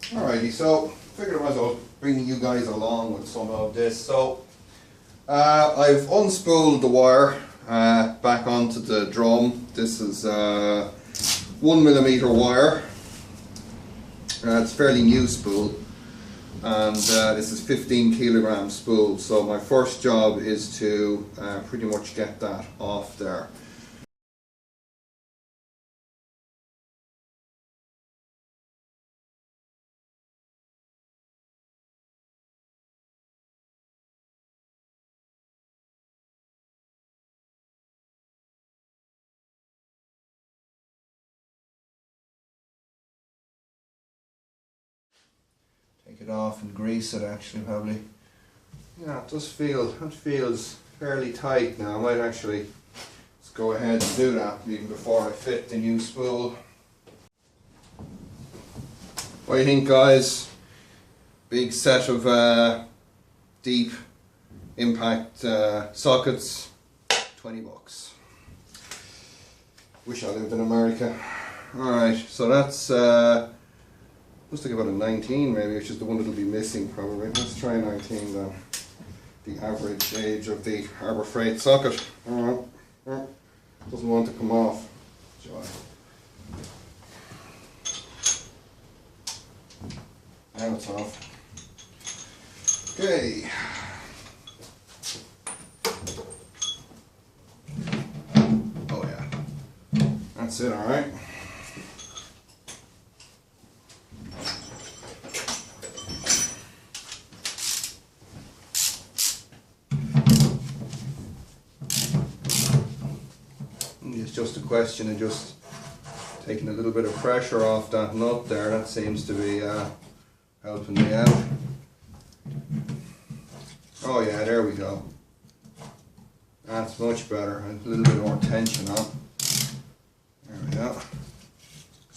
Alrighty, so figured I might as well bring you guys along with some of this. So I've unspooled the wire back onto the drum. This is 1mm wire. It's fairly new spool, and this is 15 kilogram spool. So my first job is to pretty much get that off there. Take it off and grease it actually probably. Yeah, it feels fairly tight now. I might actually just go ahead and do that even before I fit the new spool. What do you think, guys? Big set of deep impact sockets, 20 bucks. Wish I lived in America. Alright, so that's looks like about a 19 maybe, which is the one that'll be missing probably. Let's try 19 then. The average age of the Harbor Freight socket. Doesn't want to come off. Joy. Now it's off. Okay. Oh yeah. That's it, alright. It's just a question of just taking a little bit of pressure off that nut there. That seems to be helping me out. Oh yeah, there we go. That's much better. A little bit more tension on. There we go.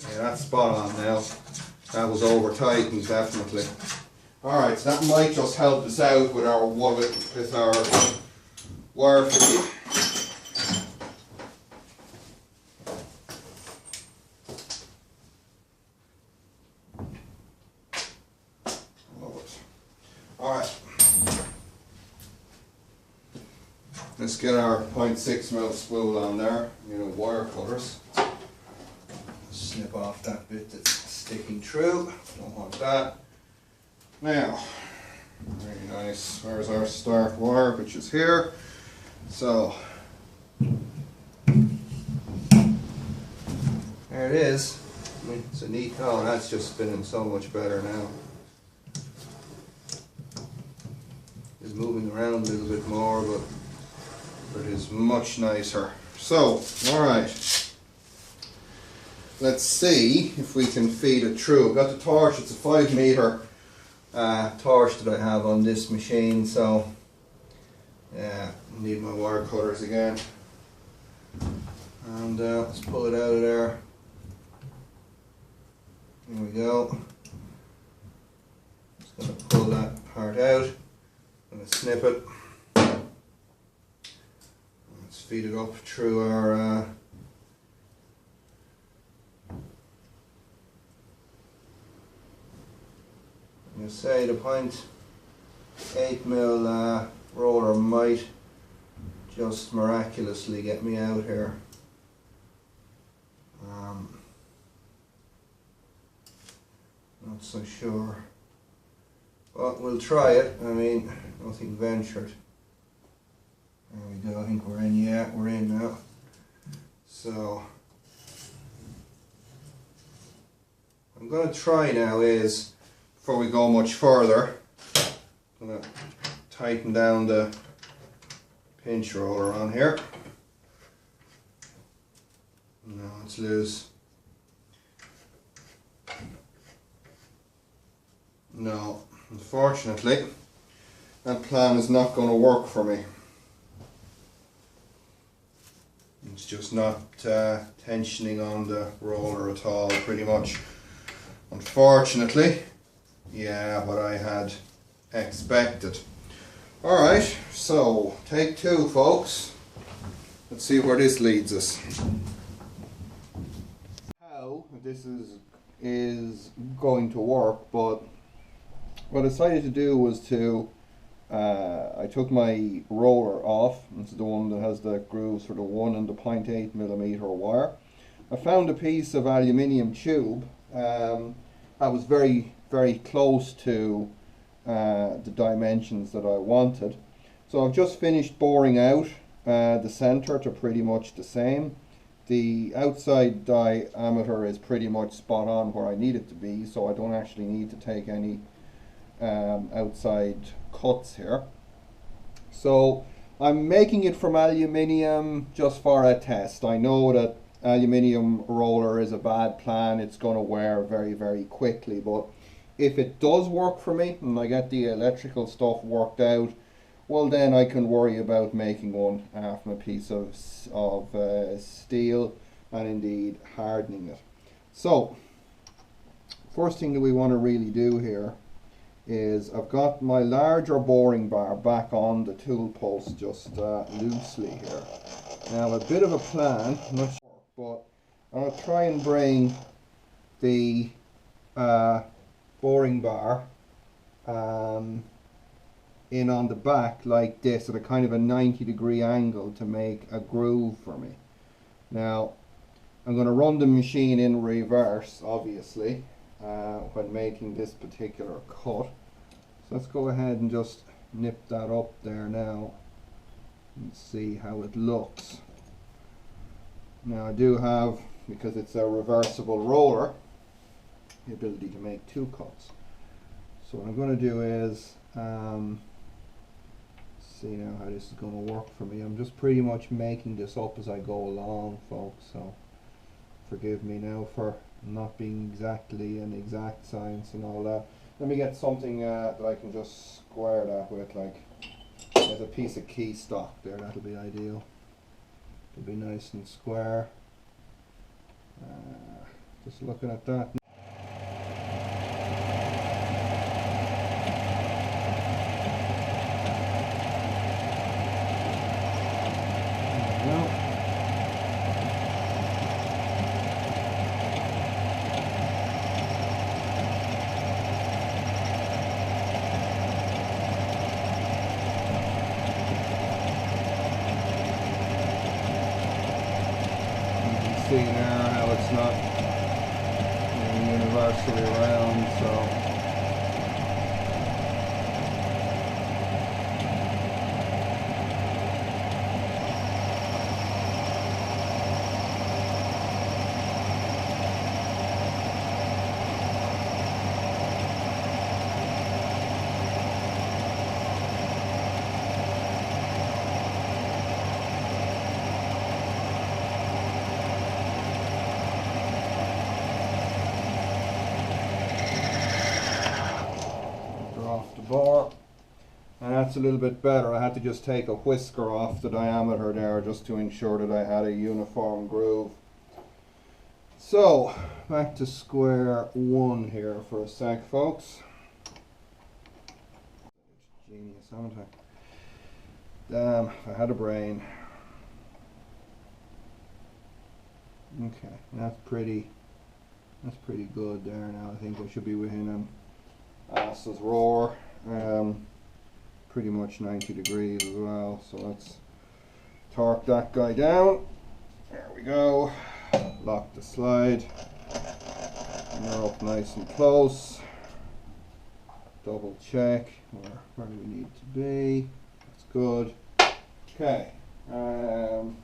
Yeah, that's spot on now. That was over tightened definitely. Alright, so that might just help us out with our wire feed. Alright, let's get our 0.6mm spool on there, wire cutters. Snip off that bit that's sticking through, don't want that. Now, very nice, there's our start wire which is here. So, there it is. It's a neat, oh that's just spinning so much better now. Is moving around a little bit more, but it is much nicer. So, alright, let's see if we can feed it through. I've got the torch, it's a 5 meter torch that I have on this machine, so yeah, I need my wire cutters again. And let's pull it out of there. Here we go. Just going to pull that part out. I'm going to snip it. Let's feed it up through our I'm going to say the 0.8mm roller might just miraculously get me out here. Not so sure. But we'll try it. I mean, nothing ventured. There we go. I think we're in. Yeah, we're in now. So, what I'm going to try now is, before we go much further, I'm going to tighten down the pinch roller on here. No, it's loose. No, unfortunately, that plan is not going to work for me. It's just not tensioning on the roller at all, pretty much. Unfortunately, yeah, what I had expected. Alright, so take two, folks. Let's see where this leads us. How this is is going to work, but what I decided to do was to I took my roller off. This is the one that has the grooves for the 1 and the 0.8mm wire. I found a piece of aluminium tube that was very, very close to the dimensions that I wanted. So I've just finished boring out the center to pretty much the same. The outside diameter is pretty much spot on where I need it to be, so I don't actually need to take any outside cuts here. So I'm making it from aluminium just for a test. I know that aluminium roller is a bad plan. It's going to wear very, very quickly, but if it does work for me and I get the electrical stuff worked out, well, then I can worry about making one from a piece of steel and indeed hardening it. So first thing that we want to really do here is I've got my larger boring bar back on the tool post just loosely here. Now a bit of a plan, I'm not sure, but I'm going to try and bring the boring bar in on the back like this at a kind of a 90-degree angle to make a groove for me. Now I'm going to run the machine in reverse, obviously, when making this particular cut. So let's go ahead and just nip that up there now and see how it looks. Now I do have, because it's a reversible roller, the ability to make 2 cuts. So what I'm going to do is see now how this is going to work for me. I'm just pretty much making this up as I go along, folks, so forgive me now for not being exactly an exact science and all that. Let me get something that I can just square that with, like there's a piece of key stock there. That'll be ideal. It'll be nice and square. Just looking at that. See now how it's not universally round, so bar, and that's a little bit better. I had to just take a whisker off the diameter there just to ensure that I had a uniform groove. So back to square one here for a sec, folks. Genius, haven't I? Damn, if I had a brain. Okay, that's pretty good there. Now I think I should be within an ass's roar. Pretty much 90 degrees as well, so let's torque that guy down. There we go. Lock the slide, and we're up nice and close. Double check where we need to be. That's good. Okay, welding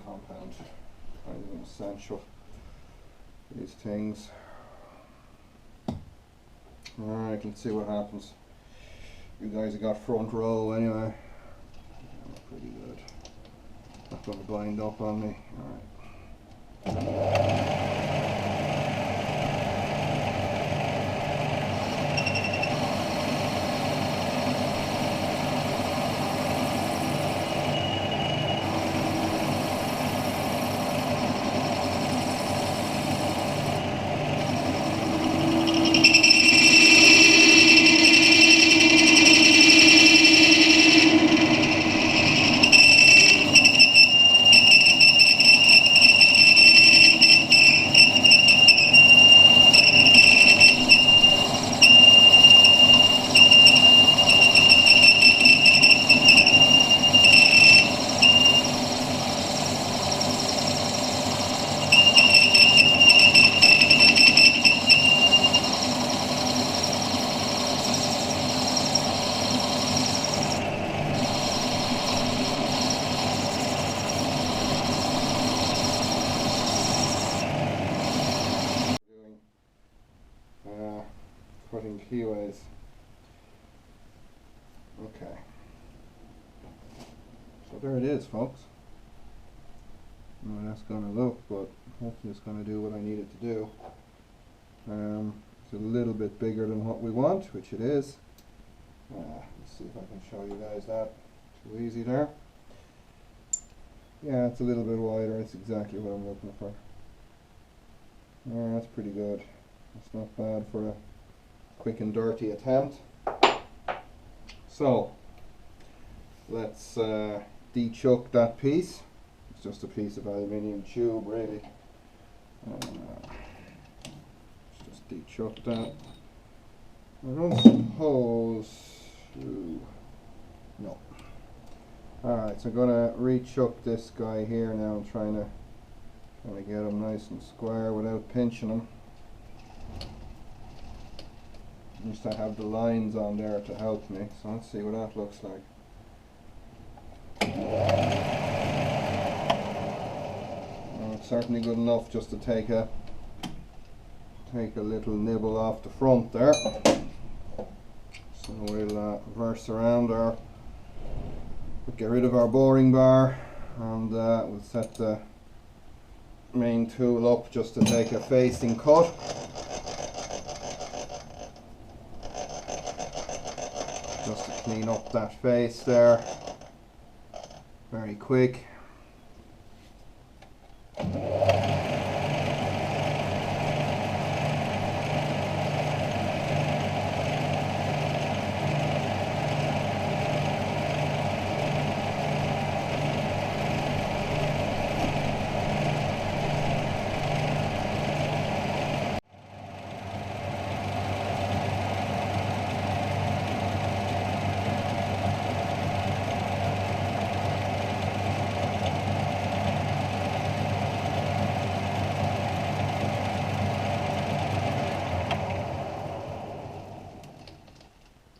compound, kind of essential for these things. Alright, let's see what happens. You guys have got front row anyway. Yeah, pretty good. Not going to bind up on me. Alright. some keyways. Okay. So there it is, folks. That's going to look, but hopefully it's going to do what I need it to do. It's a little bit bigger than what we want, which it is. Let's see if I can show you guys that. Too easy there. Yeah, it's a little bit wider. It's exactly what I'm looking for. That's pretty good. That's not bad for a quick and dirty attempt. So, let's de-chuck that piece. It's just a piece of aluminium tube, really. Let's just de-chuck that. I don't suppose... No. Alright, so I'm going to re-chuck this guy here now. I'm trying to get him nice and square without pinching him. Just to have the lines on there to help me. So let's see what that looks like. Well, it's certainly good enough just to take a little nibble off the front there. So we'll reverse around our, get rid of our boring bar, and we'll set the main tool up just to take a facing cut. Just to clean up that face there. Very quick.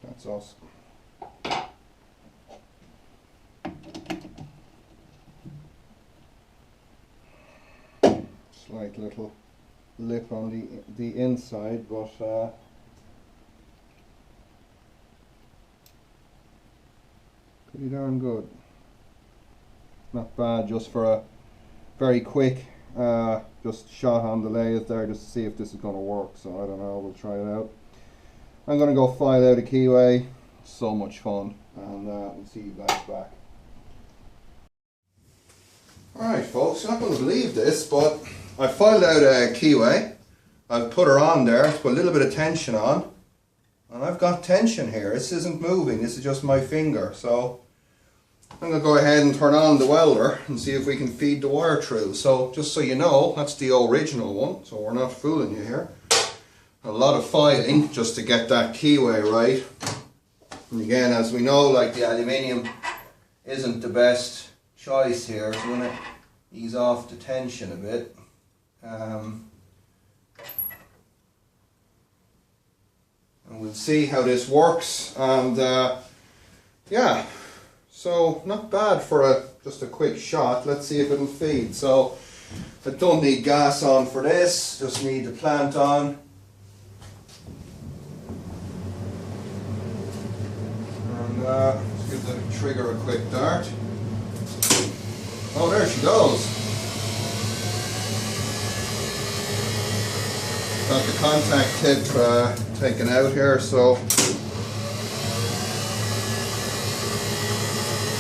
That's awesome. Slight little lip on the inside, but pretty darn good. Not bad, just for a very quick just shot on the lathe there, just to see if this is going to work. So I don't know, we'll try it out. I'm going to go file out a keyway. So much fun, and we'll see you guys back. Alright folks, you're not going to believe this, but I filed out a keyway. I've put her on there, put a little bit of tension on, and I've got tension here. This isn't moving, this is just my finger. So I'm going to go ahead and turn on the welder and see if we can feed the wire through. So just so you know, that's the original one, so we're not fooling you here. A lot of filing just to get that keyway right. And again, as we know, like, the aluminium isn't the best choice here, so I'm going to ease off the tension a bit. And we'll see how this works. And yeah, so not bad for just a quick shot. Let's see if it'll feed. So I don't need gas on for this, just need the plant on. Let's give the trigger a quick dart. Oh, there she goes. Got the contact tip taken out here, so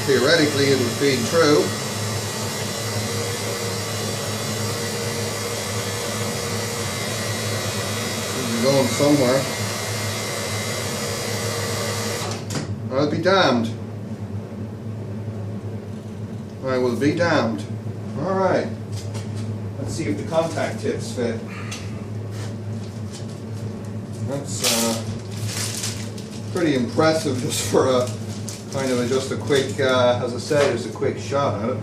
theoretically it will feed through. Should be going somewhere. I'll be damned. I will be damned. Alright. Let's see if the contact tips fit. That's pretty impressive just for a kind of just a quick, as I said, just a quick shot at it.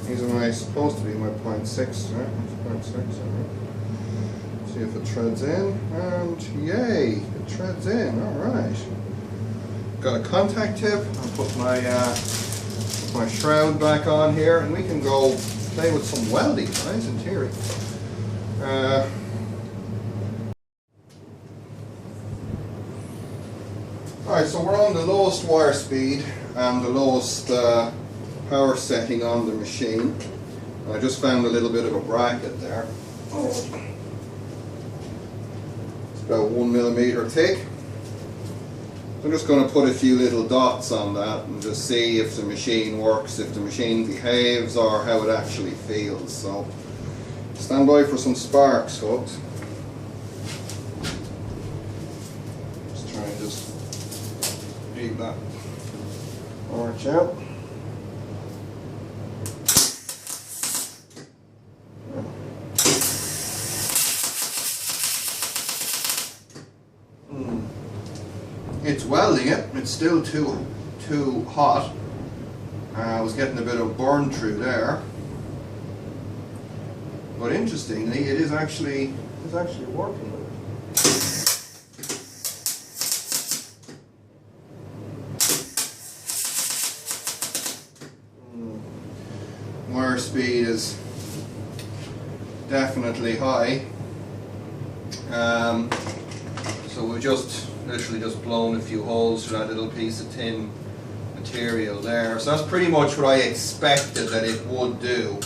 These are supposed to be my 0.6, right? 0.6, alright. See if it treads in, and yay, it treads in, alright. Got a contact tip. I'll put my shroud back on here, and we can go play with some welding, right, in theory. Alright, so we're on the lowest wire speed and the lowest power setting on the machine. I just found a little bit of a bracket there. It's about 1 millimeter thick. I'm just going to put a few little dots on that and just see if the machine works, if the machine behaves, or how it actually feels. So stand by for some sparks, folks. Just try and leave that arch out. It's welding it. It's still too hot. I was getting a bit of burn through there, but interestingly, it is actually working with it. Wire speed is definitely high. So we've literally just blown a few holes through that little piece of tin material there. So that's pretty much what I expected that it would do.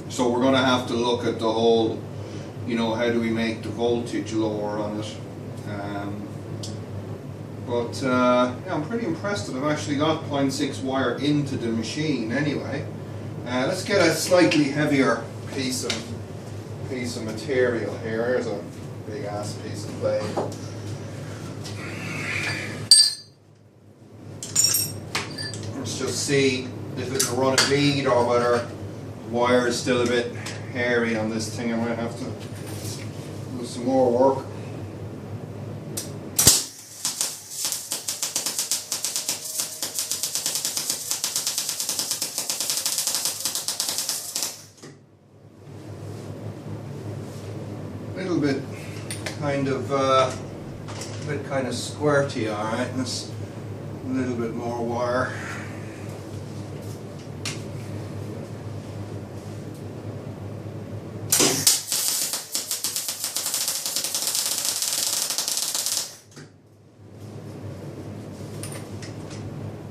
So we're going to have to look at the whole, how do we make the voltage lower on it. Yeah, I'm pretty impressed that I've actually got 0.6 wire into the machine anyway. Let's get a slightly heavier piece of material here. Here's a big ass piece of blade. Let's just see if it'll run a bead or whether the wire is still a bit hairy on this thing. I might have to do some more work. Bit kind of squirty, alright. Let's a little bit more wire.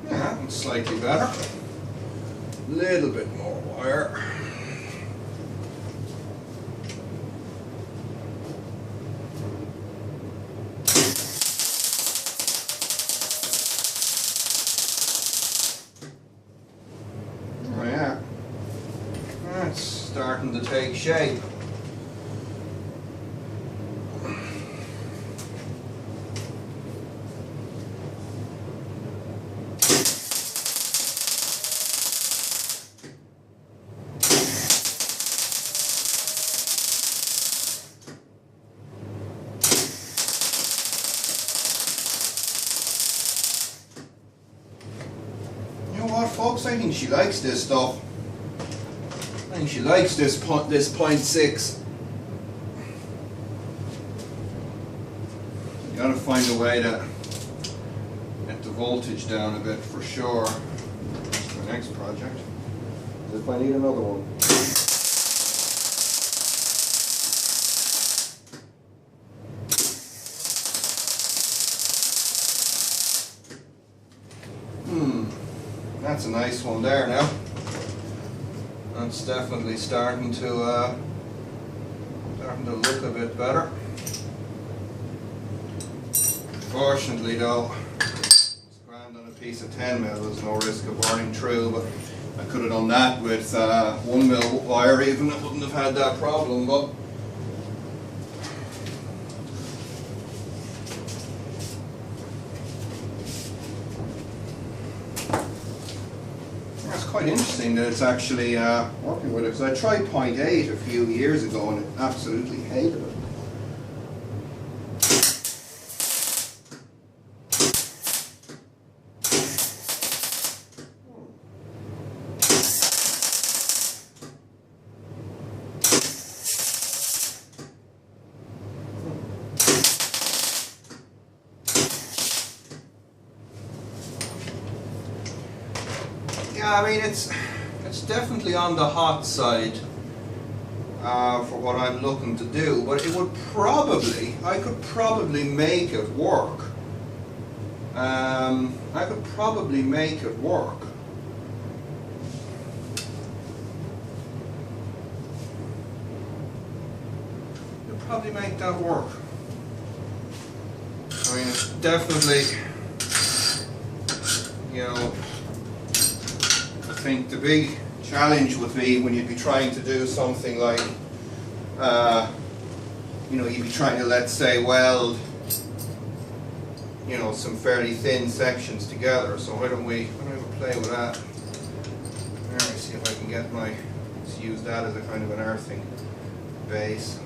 Yeah, it's slightly better. A little bit more wire. Starting to take shape. You know what, folks? I think she likes this stuff. I think she likes this 0.6. You gotta find a way to get the voltage down a bit for sure. That's the next project. If I need another one. That's a nice one there now. That's definitely starting to look a bit better. Fortunately though, it's grand on a piece of 10 mil, there's no risk of burning through, but I could have done that with 1 mil wire even, I wouldn't have had that problem. But quite interesting that it's actually working with it, because I tried 0.8 a few years ago and absolutely hated it. Yeah, I mean it's definitely on the hot side. for what I'm looking to do, but it would probably, I could probably make it work. I could probably make it work. Could probably make that work. I mean, it's definitely, you know, I think the big challenge would be when you'd be trying to do something like, you know, you'd be trying to, let's say, weld, you know, some fairly thin sections together. So why don't we play with that? Let me see if I can get my, let's use that as a kind of an earthing base.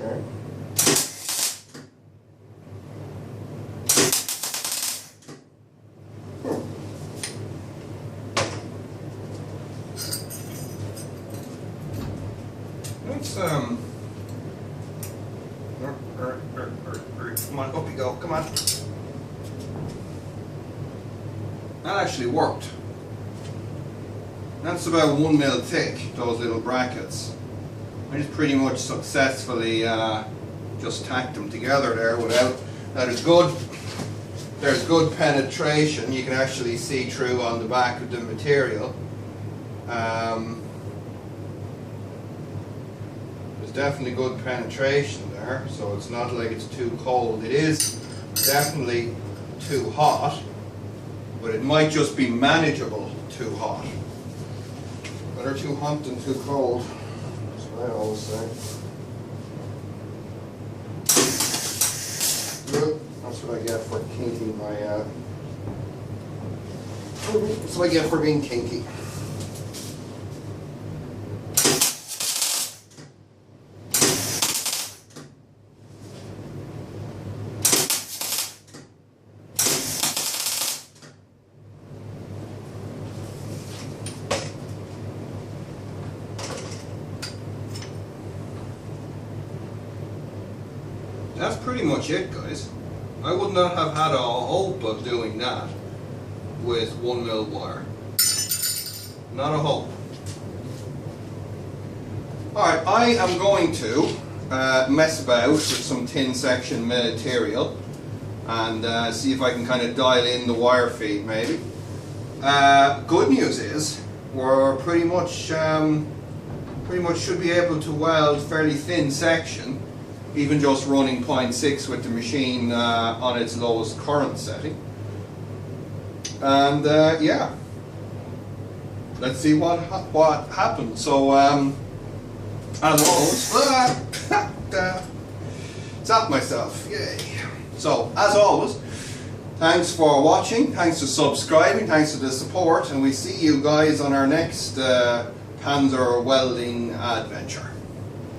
Okay. Let's come on, up you go, come on. That actually worked. That's about 1 mil thick, those little brackets. I just pretty much successfully just tacked them together there without, there's good penetration. You can actually see through on the back of the material. There's definitely good penetration there, so it's not like it's too cold. It is definitely too hot, but it might just be manageable too hot. Better too hot than too cold. I always say. That's what I get for kinking my, that's what I get for being kinky. That's pretty much it, guys. I would not have had a hope of doing that with 1 mil wire. Not a hope. Alright, I am going to mess about with some thin section material and see if I can kind of dial in the wire feed maybe. Good news is we're pretty much should be able to weld fairly thin section, even just running 0.6 with the machine on its lowest current setting. And yeah, let's see what happens. So as always, zap myself, yay. So as always, thanks for watching, thanks for subscribing, thanks for the support, and we see you guys on our next Panzer welding adventure.